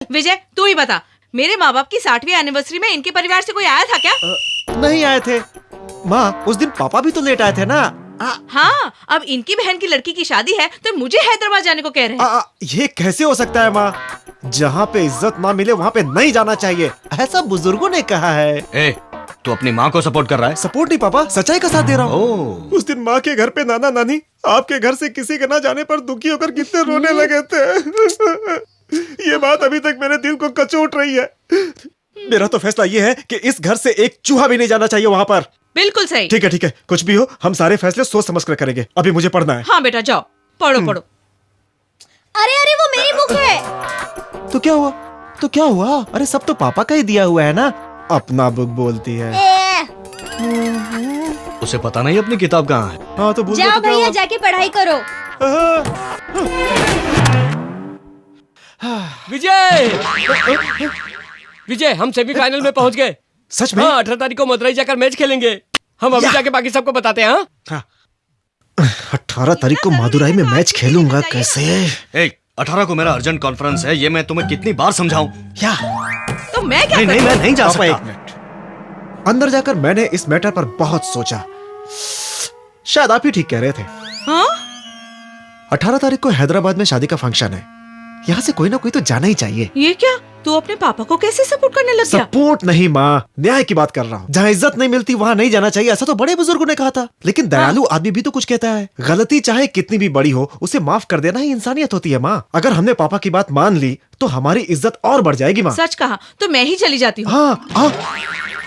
विजय तू ही बता, मेरे माँ बाप की 60वीं एनिवर्सरी में इनके परिवार से कोई आया था क्या? नहीं आए थे माँ, उस दिन पापा भी तो लेट आए थे ना। हाँ, अब इनकी बहन की लड़की की शादी है तो मुझे हैदराबाद जाने को कह रहे हैं। ये कैसे हो सकता है माँ? जहाँ पे इज्जत ना मिले वहाँ पे नहीं जाना चाहिए, ऐसा बुजुर्गों ने कहा है। ए, तू अपनी माँ को सपोर्ट कर रहा है? सपोर्ट नहीं पापा, सच्चाई का साथ दे रहा हूँ। ओह। उस दिन माँ के घर पे नाना नानी आपके घर से किसी के ना जाने पर दुखी होकर कितने रोने लगे थे। ये बात अभी तक मेरे दिल को कचोट रही है। मेरा तो फैसला ये है कि इस घर से एक चूहा भी नहीं जाना चाहिए वहाँ पर। बिल्कुल सही। ठीक है, कुछ भी हो हम सारे फैसले सोच समझ कर करेंगे। अभी मुझे पढ़ना है। हाँ बेटा जाओ, पढ़ो। अरे वो मेरी बुक है। तो क्या हुआ? अरे सब तो पापा का ही दिया हुआ है ना। अपना बुक बोलती है। उसे पता नहीं अपनी किताब कहाँ है। हाँ तो जाओ भैया, जाके पढ़ाई करो। विजय हम सेमीफाइनल में पहुंच गए। सच में? हाँ, 18 तारीख को मदुरई जाकर मैच खेलेंगे। हम अभी जाके बाकी सबको बताते हैं। हाँ? 18 तारीख को मदुरई में मैच खेलूंगा कैसे? 18 को मेरा अर्जेंट कॉन्फ्रेंस है, ये मैं तुम्हें कितनी बार समझाऊं? क्या? तो मैं क्या नहीं, मैं नहीं जा पापा, सकता। एक मिनट। अंदर जाकर मैंने इस मैटर पर बहुत सोचा। शायद आप ही ठीक कह रहे थे। हाँ? 18 तारीख को हैदराबाद में शादी का फंक्शन है। यहाँ से कोई ना कोई तो जाना ही चाहिए। ये क्या? तू अपने पापा को कैसे सपोर्ट करने लग गया? सपोर्ट नहीं माँ, न्याय की बात कर रहा हूँ। जहाँ इज्जत नहीं मिलती वहाँ नहीं जाना चाहिए, ऐसा तो बड़े बुजुर्गों ने कहा था। लेकिन दयालु आदमी भी तो कुछ कहता है। गलती चाहे कितनी भी बड़ी हो, उसे माफ कर देना ही इंसानियत होती है माँ। अगर हमने पापा की बात मान ली तो हमारी इज्जत और बढ़ जाएगी माँ। सच कहा तो मैं ही चली जाती हूँ। हाँ,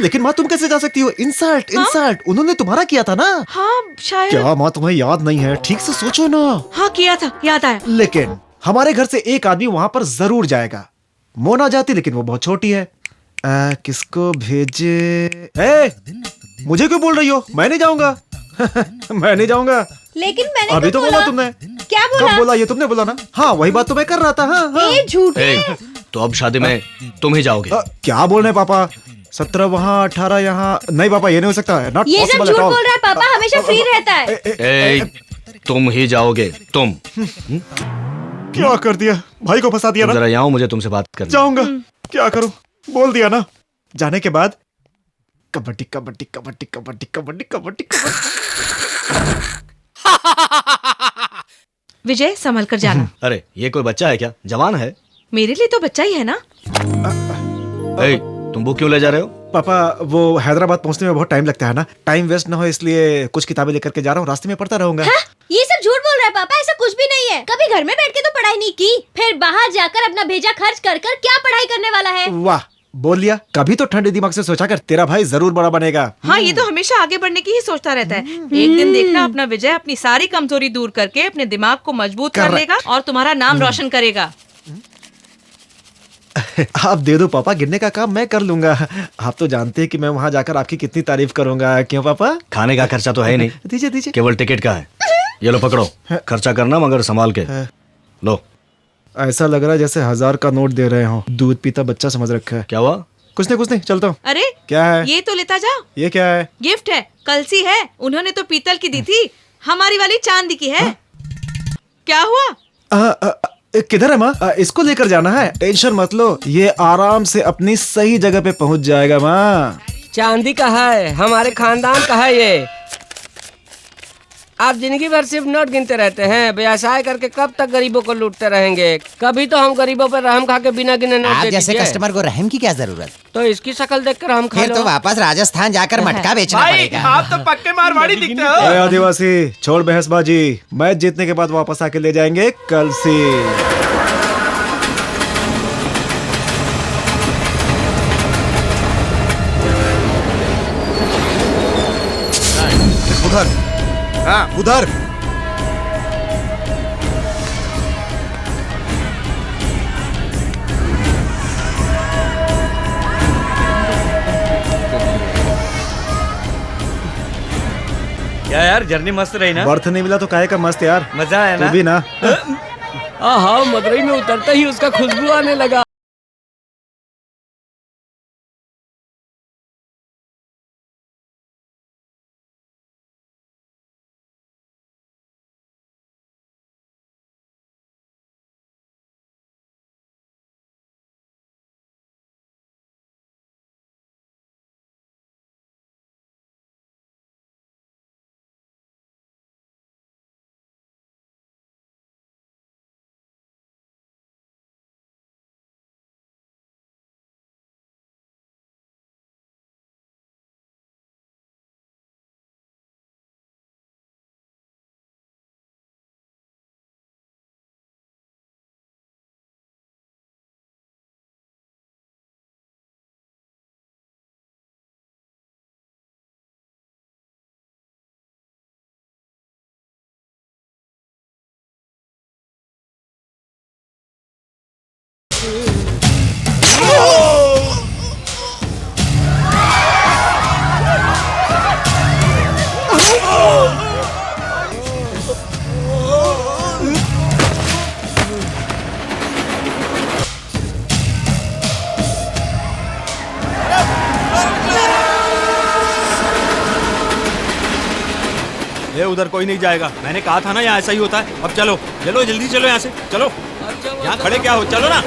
लेकिन माँ तुम कैसे जा सकती हो? इंसल्ट उन्होंने तुम्हारा किया था ना। हाँ शायद। क्या माँ तुम्हें याद नहीं है? ठीक से सोचो ना। हाँ किया था, याद आया। लेकिन हमारे घर से एक आदमी वहाँ पर जरूर जाएगा। मोना जाती, लेकिन वो बहुत छोटी है। किसको भेजे? मुझे क्यों बोल रही हो? मैं नहीं जाऊंगा। मैं नहीं जाऊंगा। लेकिन मैंने अभी तो बोला तुमने। क्या बोला? कब बोला? ये तुमने बोला ना। हाँ वही बात तो मैं कर रहा था। हाँ। ये झूठ है। तो अब शादी में तुम ही जाओगे? क्या बोल रहे पापा? 17 वहाँ 18 यहाँ। नहीं पापा, ये नहीं हो सकता है। ये सब झूठ बोल रहा है। पापा हमेशा फ्री रहता है। तुम ही जाओगे, तुम। क्या कर दिया? भाई को फंसा दिया ना। जरा यहाँ मुझे तुमसे बात करनी। जाऊंगा, क्या करूं? बोल दिया ना। जाने के बाद कबड्डी कबड्डी कबड्डी कबड्डी कबड्डी कबड्डी कबड्डी। विजय संभल कर जाना। अरे ये कोई बच्चा है क्या? जवान है। मेरे लिए तो बच्चा ही है ना। तुम बुक क्यों ले जा रहे हो? पापा वो हैदराबाद पहुंचने में बहुत टाइम लगता है ना। टाइम वेस्ट ना हो इसलिए कुछ किताबें लेकर के जा रहा हूँ, रास्ते में पढ़ता रहूंगा। हाँ? ये सब झूठ बोल रहा है पापा, ऐसा कुछ भी नहीं है। कभी घर में बैठ के तो पढ़ाई नहीं की, फिर बाहर जाकर अपना भेजा खर्च कर कर क्या पढ़ाई करने वाला है? वाह, बोल लिया। कभी तो ठंडे दिमाग से सोचा कर, तेरा भाई जरूर बड़ा बनेगा। हाँ ये तो हमेशा आगे बढ़ने की ही सोचता रहता है। एक दिन देखना अपना विजय अपनी सारी कमजोरी दूर करके अपने दिमाग को मजबूत कर लेगा और तुम्हारा नाम रोशन करेगा। आप दे दो पापा, गिरने का काम मैं कर लूंगा। आप तो जानते हैं कि मैं वहाँ जाकर आपकी कितनी तारीफ करूंगा। क्यों पापा? खाने का खर्चा तो है ही नहीं। दीजिए। केवल टिकट का है। ये लो पकड़ो, खर्चा करना मगर संभाल के। लो। ऐसा लग रहा है जैसे 1000 का नोट दे रहे हो। दूध पीता बच्चा समझ रखा है। क्या हुआ? कुछ नहीं, चलता हूँ। अरे क्या है? ये तो लेता जा। ये क्या है? गिफ्ट है, कलसी है। उन्होंने तो पीतल की दी थी, हमारी वाली चांदी की है। क्या हुआ? किधर है माँ? इसको लेकर जाना है। टेंशन मत लो, ये आराम से अपनी सही जगह पे पहुँच जाएगा माँ। चांदी का है, हमारे खानदान का है ये। आप जिंदगी भर सिर्फ नोट गिनते रहते हैं। व्यवसाय करके कब तक गरीबों को लूटते रहेंगे? कभी तो हम गरीबों पर रहम खा के बिना गिने नोट आप दे जैसे दीजिए। कस्टमर को रहम की क्या जरूरत? तो इसकी शक्ल देखकर हम खा फिर लो। तो वापस राजस्थान जाकर मटका बेचना पड़ेगा। आप तो पक्के मारवाड़ी दिखते हो। अरे आदिवासी, छोड़ बहसबाजी। मैच जीतने के बाद वापस आके ले जाएंगे कलसी। उधर। हाँ उधर। क्या यार, जर्नी मस्त रही ना? बर्थ नहीं मिला तो काहे का मस्त यार। मजा आया तू ना? भी ना। हाँ, मदुरई में उतरते ही उसका खुशबू आने लगा। ये उधर कोई नहीं जाएगा, मैंने कहा था ना यहाँ ऐसा ही होता है। अब चलो चलो जल्दी चलो यहाँ से, चलो। यहाँ खड़े क्या हो, चलो ना।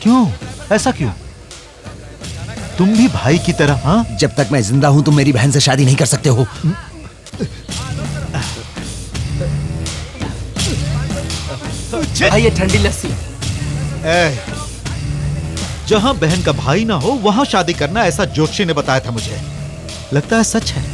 क्यों? ऐसा क्यों? तुम भी भाई की तरह, हाँ? जब तक मैं जिंदा हूं तुम मेरी बहन से शादी नहीं कर सकते हो। ये ठंडी लस्सी। जहां बहन का भाई ना हो वहां शादी करना, ऐसा जोशी ने बताया था मुझे। लगता है सच है।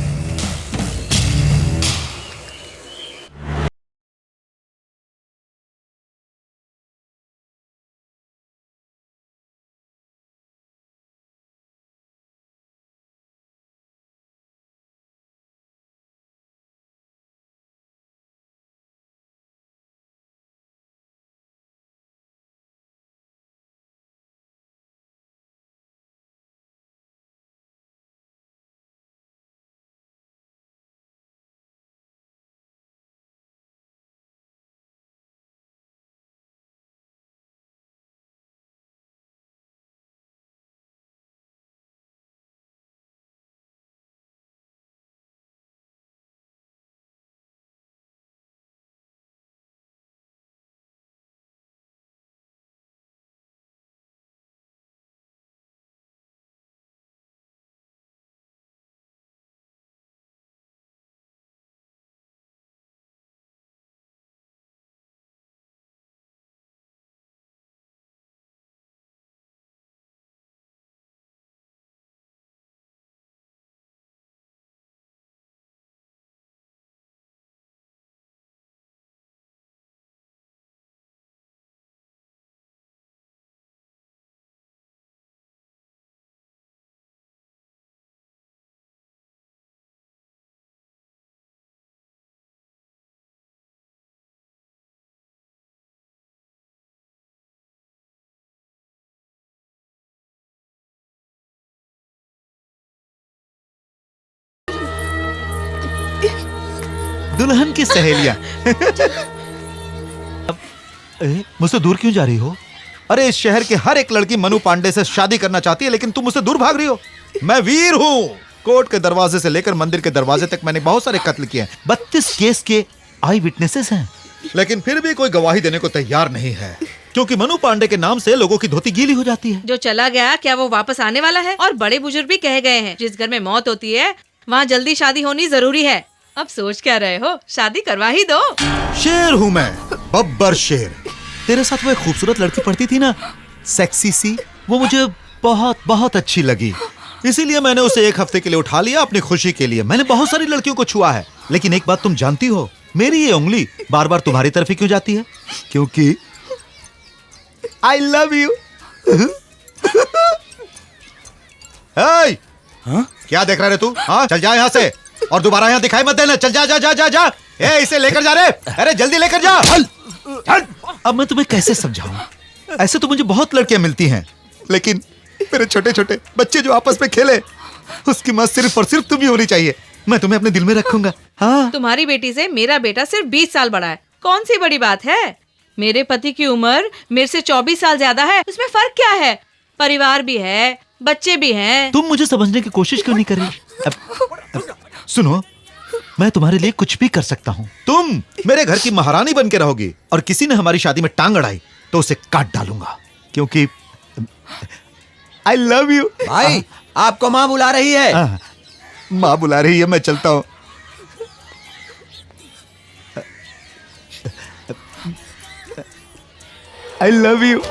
दुल्हन की सहेलियां। मुझसे दूर क्यों जा रही हो? अरे इस शहर के हर एक लड़की मनु पांडे से शादी करना चाहती है, लेकिन तुम मुझसे दूर भाग रही हो। मैं वीर हूं। कोर्ट के दरवाजे से लेकर मंदिर के दरवाजे तक मैंने बहुत सारे कत्ल किए हैं। 32 केस के आई विटनेसेस हैं, लेकिन फिर भी कोई गवाही देने को तैयार नहीं है, क्योंकि मनु पांडे के नाम से लोगों की धोती गीली हो जाती है। जो चला गया क्या वो वापस आने वाला है? और बड़े बुजुर्ग भी कह गए हैं, जिस घर में मौत होती है वहाँ जल्दी शादी होनी जरूरी है। अब सोच क्या रहे हो, शादी करवा ही दो। शेर हूं मैं, बब्बर शेर। तेरे साथ वो एक खूबसूरत लड़की पढ़ती थी ना, सेक्सी सी, वो मुझे बहुत बहुत अच्छी लगी, इसीलिए मैंने उसे एक हफ्ते के लिए उठा लिया अपनी खुशी के लिए। मैंने बहुत सारी लड़कियों को छुआ है, लेकिन एक बात तुम जानती हो, मेरी ये उंगली बार बार तुम्हारी तरफ ही क्यों जाती है? क्योंकि आई लव यू। क्या देख रहा है तू? हाँ, चल जा यहाँ से और दोबारा यहाँ दिखाई मत देना। चल जा जा जा जा जा। इसे लेकर जा रे, अरे जल्दी लेकर जा। अब मैं तुम्हें कैसे समझाऊं? ऐसे तो मुझे बहुत लड़कियां मिलती हैं, लेकिन मेरे छोटे छोटे बच्चे जो आपस में खेले, उसकी मां सिर्फ और सिर्फ तुम ही होनी चाहिए। मैं तुम्हें अपने दिल में रखूंगा। हाँ, तुम्हारी बेटी से मेरा बेटा सिर्फ 20 साल बड़ा है, कौन सी बड़ी बात है? मेरे पति की उम्र मेरे से 24 साल ज्यादा है, इसमें फर्क क्या है? परिवार भी है, बच्चे भी हैं। तुम मुझे समझने की कोशिश क्यों नहीं कर रही? अब सुनो, मैं तुम्हारे लिए कुछ भी कर सकता हूँ। तुम मेरे घर की महारानी बन के रहोगी, और किसी ने हमारी शादी में टांग अड़ाई तो उसे काट डालूंगा, क्योंकि आई लव यू। भाई आपको माँ बुला रही है। माँ बुला रही है, मैं चलता हूँ। I love you.